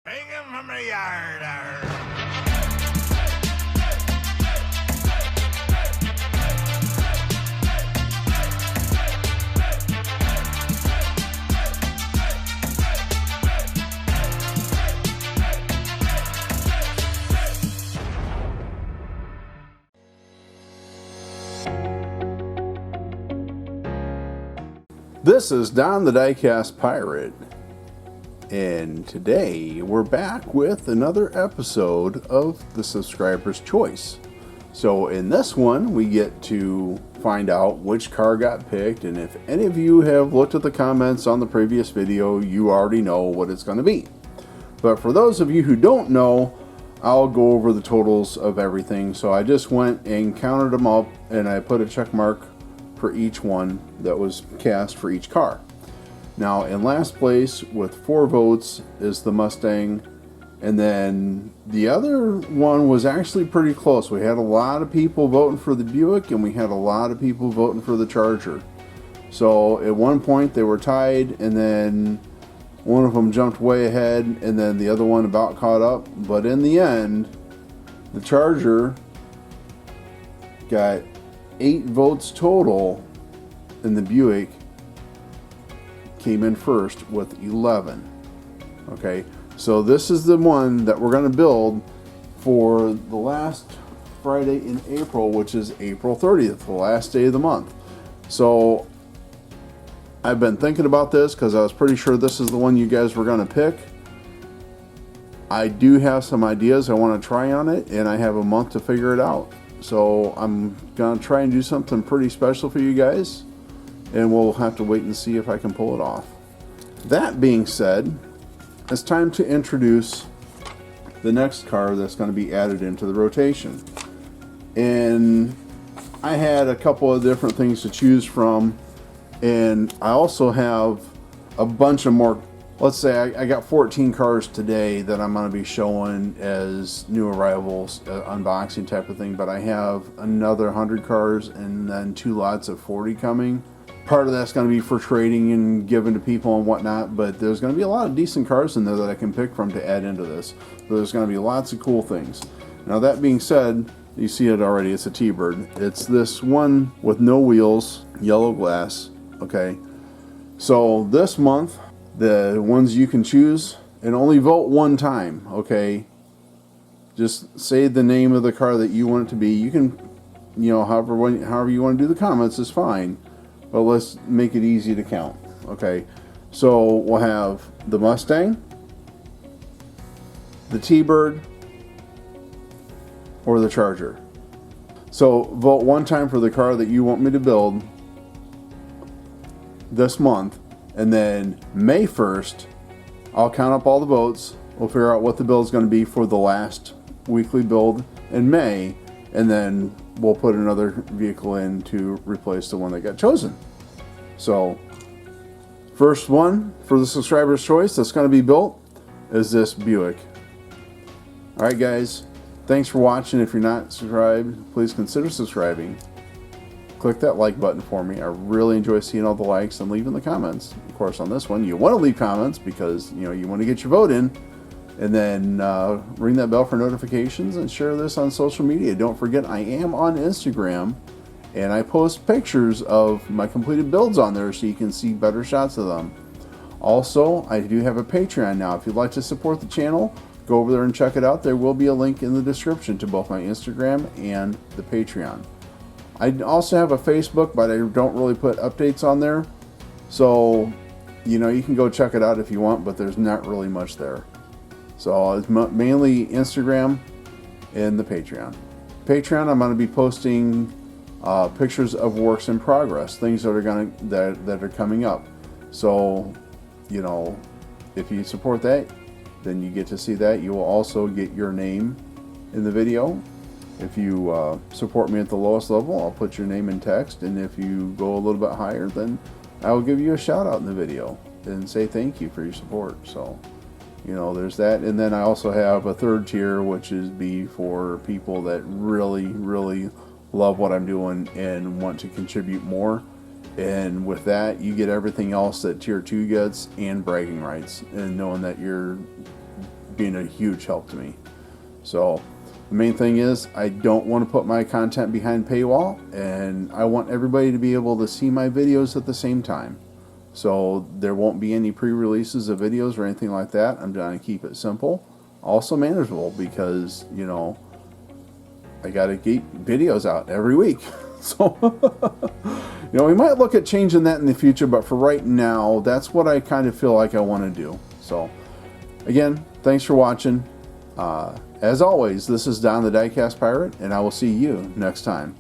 Bring him from the yard. This is Don the Diecast Pirate, and today we're back with another episode of the Subscriber's Choice. So in this one, we get to find out which car got picked, and if any of you have looked at the comments on the previous video, you already know what it's going to be. But for those of you who don't know, I'll go over the totals of everything. So I just went and counted them up, and I put a check mark for each one that was cast for each car. Now in last place with 4 votes is the Mustang, and then the other one was actually pretty close. We had a lot of people voting for the Buick, and we had a lot of people voting for the Charger. So at one point they were tied, and then one of them jumped way ahead, and then the other one about caught up. But in the end, the Charger got 8 votes total, and the Buick came in first with 11. Okay, so this is the one that we're going to build for the last Friday in April, which is April 30th, the last day of the month. So I've been thinking about this because I was pretty sure this is the one you guys were going to pick. I do have some ideas I want to try on it, and I have a month to figure it out. So I'm going to try and do something pretty special for you guys, and we'll have to wait and see if I can pull it off. That being said, it's time to introduce the next car that's going to be added into the rotation. And I had a couple of different things to choose from, and I also have a bunch of more. Let's say I got 14 cars today that I'm going to be showing as new arrivals, unboxing type of thing, but I have another 100 cars and then 2 lots of 40 coming. Part of that's going to be for trading and giving to people and whatnot, but there's going to be a lot of decent cars in there that I can pick from to add into this. So there's going to be lots of cool things. Now that being said, you see it already, it's a T-Bird. It's this one with no wheels, yellow glass, okay? So this month, the ones you can choose, and only vote one time, okay? Just say the name of the car that you want it to be. You can, you know, however you want to do the comments is fine, but let's make it easy to count, okay? So we'll have the Mustang, the T-Bird, or the Charger. So vote one time for the car that you want me to build this month. And then May 1st, I'll count up all the votes. We'll figure out what the build is going to be for the last weekly build in May. And then we'll put another vehicle in to replace the one that got chosen. So, first one for the Subscriber's Choice that's going to be built is this Buick. Alright guys, thanks for watching. If you're not subscribed, please consider subscribing. Click that like button for me. I really enjoy seeing all the likes and leaving the comments. Of course, on this one, you want to leave comments because you want to get your vote in, and then ring that bell for notifications and share this on social media. Don't forget, I am on Instagram, and I post pictures of my completed builds on there so you can see better shots of them. Also, I do have a Patreon now. If you'd like to support the channel, go over there and check it out. There will be a link in the description to both my Instagram and the Patreon. I also have a Facebook, but I don't really put updates on there. So, you can go check it out if you want, but there's not really much there. So it's mainly Instagram and the Patreon. Patreon, I'm going to be posting pictures of works in progress, things that are that are coming up. So, if you support that, then you get to see that. You will also get your name in the video. If you support me at the lowest level, I'll put your name in text, and if you go a little bit higher, then I will give you a shout out in the video and say thank you for your support. So, there's that. And then I also have a third tier, which is for people that really, really love what I'm doing and want to contribute more. And with that, you get everything else that tier 2 gets and bragging rights, and knowing that you're being a huge help to me. So the main thing is I don't want to put my content behind paywall, and I want everybody to be able to see my videos at the same time. So there won't be any pre-releases of videos or anything like that. I'm trying to keep it simple, also manageable, because, you know, I got to get videos out every week. So, you know, we might look at changing that in the future, but for right now, that's what I kind of feel like I want to do. So, again, thanks for watching. As always, this is Don the Diecast Pirate, and I will see you next time.